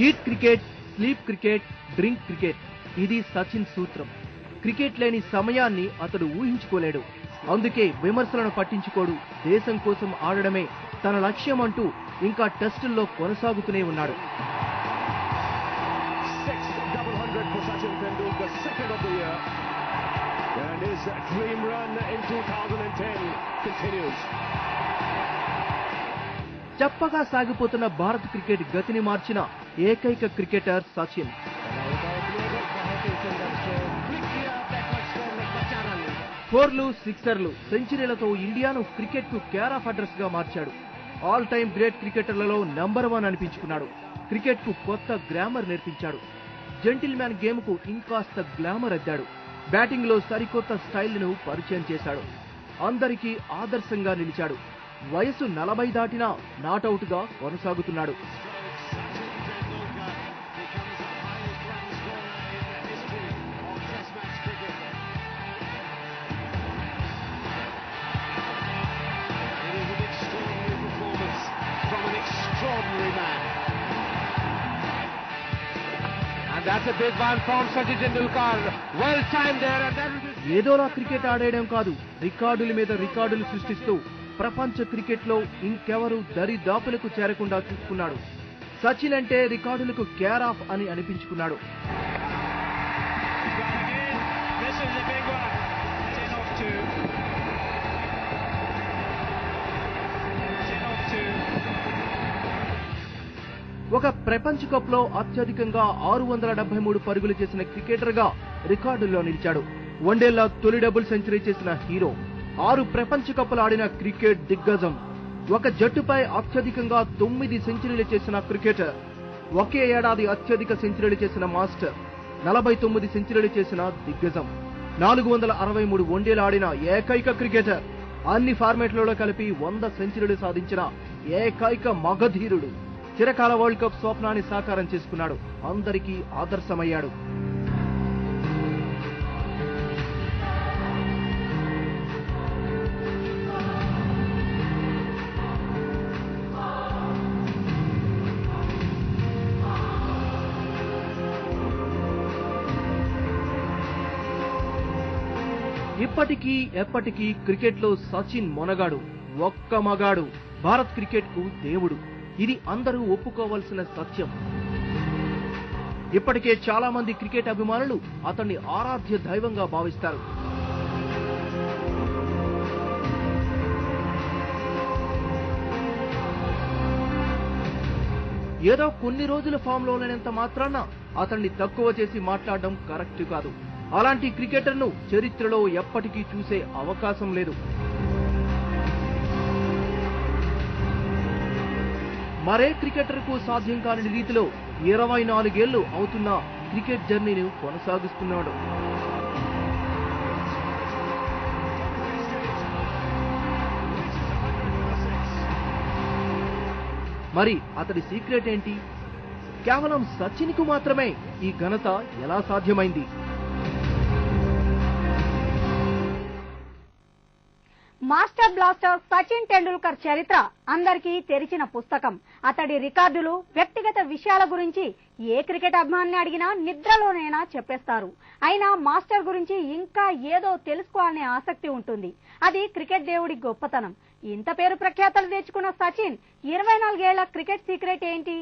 Eat cricket, sleep cricket, drink cricket, ఇది సచిన్ సూత్రం. Cricket లేని సమయాన్ని అతడు ఊహించుకోలేడు. అందుకే విమర్శలను పట్టించుకోడు. దేశం కోసం ఆడడమే తన లక్ష్యం అంటూ ఇంకా టెస్టుల్లో కొనసాగుతూనే ఉన్నాడు. చప్పగా సాగిపోతున్న భారత్ క్రికెట్ గతిని మార్చిన ఏకైక క్రికెటర్ సచిన్. 4లు, 6ర్లు, సెంచరీలతో ఇండియాను క్రికెట్ కు కేర్ ఆఫ్ అడ్రస్ గా మార్చాడు. ఆల్ టైమ్ గ్రేట్ క్రికెటర్లలో నంబర్ 1 అనిపించుకున్నాడు. క్రికెట్ కు కొత్త గ్రామర్ నేర్పించాడు. జెంటిల్ మ్యాన్ గేమ్ కు ఇంకాస్త గ్లామర్ అద్దాడు. బ్యాటింగ్ లో సరికొత్త స్టైల్ ను పరిచయం చేశాడు. అందరికీ ఆదర్శంగా నిలిచాడు. వయసు 40 దాటినా నాట్అవుట్ గా కొనసాగుతున్నాడు. ఏదోలా క్రికెట్ ఆడేయడం కాదు, రికార్డుల మీద రికార్డులు సృష్టిస్తూ ప్రపంచ క్రికెట్ లో ఇంకెవరూ దరిదాపులకు చేరకుండా చూసుకున్నాడు. సచిన్ అంటే రికార్డులకు కేర్ ఆఫ్ అని అనిపించుకున్నాడు. ఒక ప్రపంచ కప్ లో అత్యధికంగా 673 పరుగులు చేసిన క్రికెటర్ గా రికార్డుల్లో నిలిచాడు. వన్డేల్లో తొలి డబుల్ సెంచరీ చేసిన హీరో, 6 ప్రపంచ కప్పులు ఆడిన క్రికెట్ దిగ్గజం, ఒక జట్టుపై అత్యధికంగా 9 సెంచరీలు చేసిన క్రికెటర్, ఒకే ఏడాది అత్యధిక సెంచరీలు చేసిన మాస్టర్, 49 సెంచరీలు చేసిన దిగ్గజం, 463 వన్డేలు ఆడిన ఏకైక క్రికెటర్, అన్ని ఫార్మాట్లలో కలిపి 100 సెంచరీలు సాధించిన ఏకైక మగధీరుడు, చిరకాల వరల్డ్ కప్ స్వప్నాన్ని సాకారం చేసుకున్నాడు. అందరికీ ఆదర్శమయ్యాడు. ఇప్పటికీ ఎప్పటికీ క్రికెట్ లో సచిన్ మొనగాడు, ఒక్క మగాడు, భారత్ క్రికెట్ కు దేవుడు. ఇది అందరూ ఒప్పుకోవాల్సిన సత్యం. ఇప్పటికే చాలా మంది క్రికెట్ అభిమానులు అతన్ని ఆరాధ్య దైవంగా భావిస్తారు. ఏదో కొన్ని రోజుల ఫామ్ లో లేనంత మాత్రాన అతన్ని తక్కువ చేసి మాట్లాడడం కరెక్ట్ కాదు. అలాంటి క్రికెటర్ను చరిత్రలో ఎప్పటికీ చూసే అవకాశం లేదు. మరే క్రికెటర్ కు సాధ్యం కాని రీతిలో 24 ఏళ్లు అవుతున్న క్రికెట్ జర్నీని కొనసాగిస్తున్నాడు. మరి అతడి సీక్రెట్ ఏంటి? కేవలం సచిన్ కు మాత్రమే ఈ ఘనత ఎలా సాధ్యమైంది? మాస్టర్ బ్లాస్టర్ సచిన్ టెండూల్కర్ చరిత్ర అందరికీ తెరిచిన పుస్తకం. అతడి రికార్డులు, వ్యక్తిగత విషయాల గురించి ఏ క్రికెట్ అభిమానిని అడిగినా నిద్రలోనైనా చెప్పేస్తారు. అయినా మాస్టర్ గురించి ఇంకా ఏదో తెలుసుకోవాలనే ఆసక్తి ఉంటుంది. అది క్రికెట్ దేవుడి గొప్పతనం. ఇంత పేరు ప్రఖ్యాతలు తెచ్చుకున్న సచిన్ 24 ఏళ్ల క్రికెట్ సీక్రెట్ ఏంటి?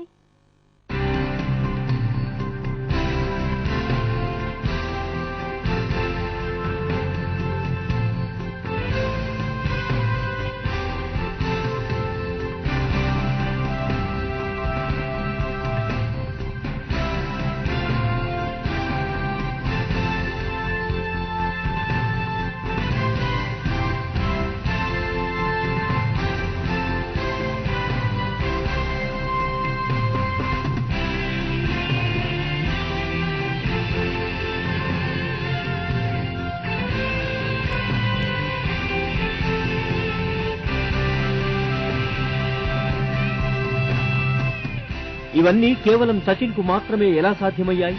ఇవన్నీ కేవలం సచిన్ కు మాత్రమే ఎలా సాధ్యమయ్యాయి?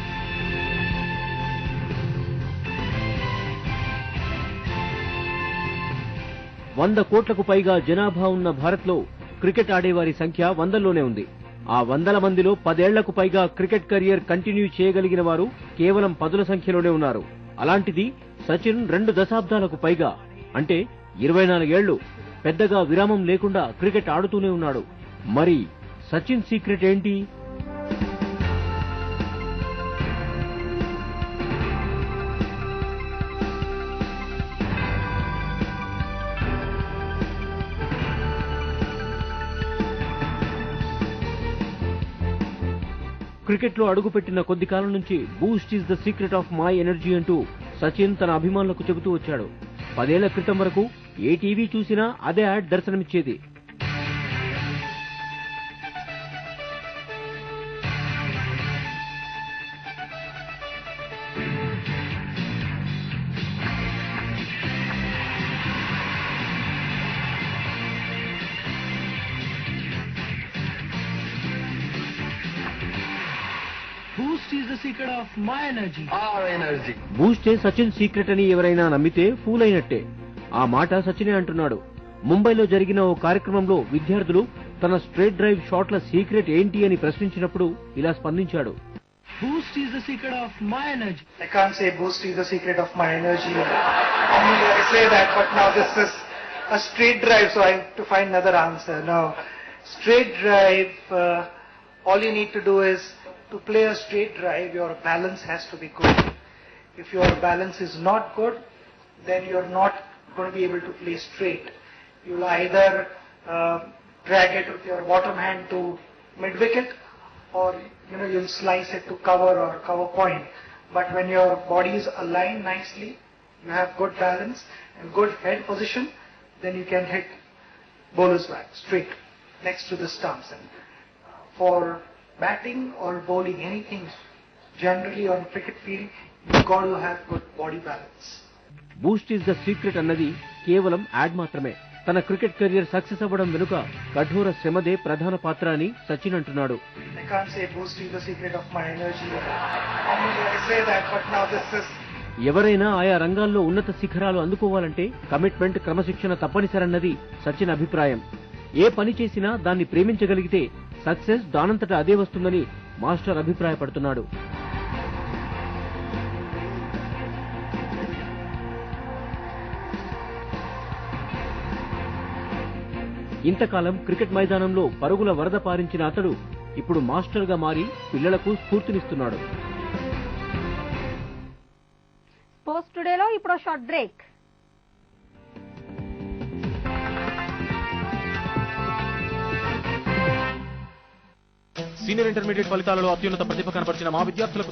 ,100 కోట్లకు పైగా జనాభా ఉన్న భారత్ లో క్రికెట్ ఆడేవారి సంఖ్య 100లోనే ఉంది. ఆ వందల మందిలో 10 ఏళ్లకు పైగా క్రికెట్ కెరియర్ కంటిన్యూ చేయగలిగిన వారు కేవలం 10ల సంఖ్యలోనే ఉన్నారు. అలాంటిది సచిన్ 2 దశాబ్దాలకు పైగా అంటే 24 ఏళ్లు పెద్దగా విరామం లేకుండా క్రికెట్ ఆడుతూనే ఉన్నాడు. మరి సచిన్ సీక్రెట్ ఏంటి? క్రికెట్ లో అడుగుపెట్టిన కొద్ది కాలం నుంచి Boost is the secret of my energy అంటూ సచిన్ తన అభిమానులకు చెబుతూ వచ్చాడు. 10 ఏళ్ల క్రితం వరకు ఏ టీవీ చూసినా అదే యాడ్ దర్శనమిచ్చేది. Boost is the secret of my energy. Our energy. బూస్టే సచిన్ సీక్రెట్ అని ఎవరైనా నమ్మితే ఫూల్ అయినట్టే. ఆ మాట సచినే అంటున్నాడు. ముంబైలో జరిగిన ఓ కార్యక్రమంలో విద్యార్థులు తన స్ట్రేట్ డ్రైవ్ షాట్ల సీక్రెట్ ఏంటి అని ప్రశ్నించినప్పుడు ఇలా స్పందించాడు. Boost is the secret of my energy. I can't say boost is the secret of my energy. I mean, I say that, but now this is a straight drive, so I have to find another answer. Now, straight drive, all you need to do is, to play a straight drive, your balance has to be good. If your balance is not good, then you're not going to be able to play straight. You'll either drag it with your bottom hand to mid-wicket, or you'll slice it to cover or cover point. But when your body is aligned nicely, you have good balance and good head position, then you can hit bowler's back straight next to the stumps. And for batting or bowling, anything generally on cricket field, you've got to have good body balance. Boost is the secret అన్నది కేవలం add మాత్రమే. తన cricket career success అవ్వడం వెనుక కఠోర శ్రమదే ప్రధాన పాత్ర అని సచిన్ అంటున్నాడు. I can't say boost is the secret of my energy. I mean, I say that, but now this is. ఎవరైనా ఆయా రంగాల్లో ఉన్నత శిఖరాలు అందుకోవాలంటే కమిట్మెంట్, క్రమశిక్షణ తప్పనిసరన్నది సచిన్ అభిప్రాయం. ఏ పని చేసినా దాన్ని ప్రేమించగలిగితే సక్సెస్ దానంతటా అదే వస్తుందని మాస్టర్ అభిప్రాయపడుతున్నాడు. ఇంతకాలం క్రికెట్ మైదానంలో పరుగుల వరద పారించిన అతడు ఇప్పుడు మాస్టర్ గా మారి పిల్లలకు స్ఫూర్తినిస్తున్నాడు. స్పోర్ట్స్ టుడేలో ఇప్పుడు షార్ట్ బ్రేక్. సీనియర్ ఇంటర్మీడియట్ ఫలితాలలో అత్యున్నత ప్రతిభ కనబరిచిన మా విద్యార్థులకు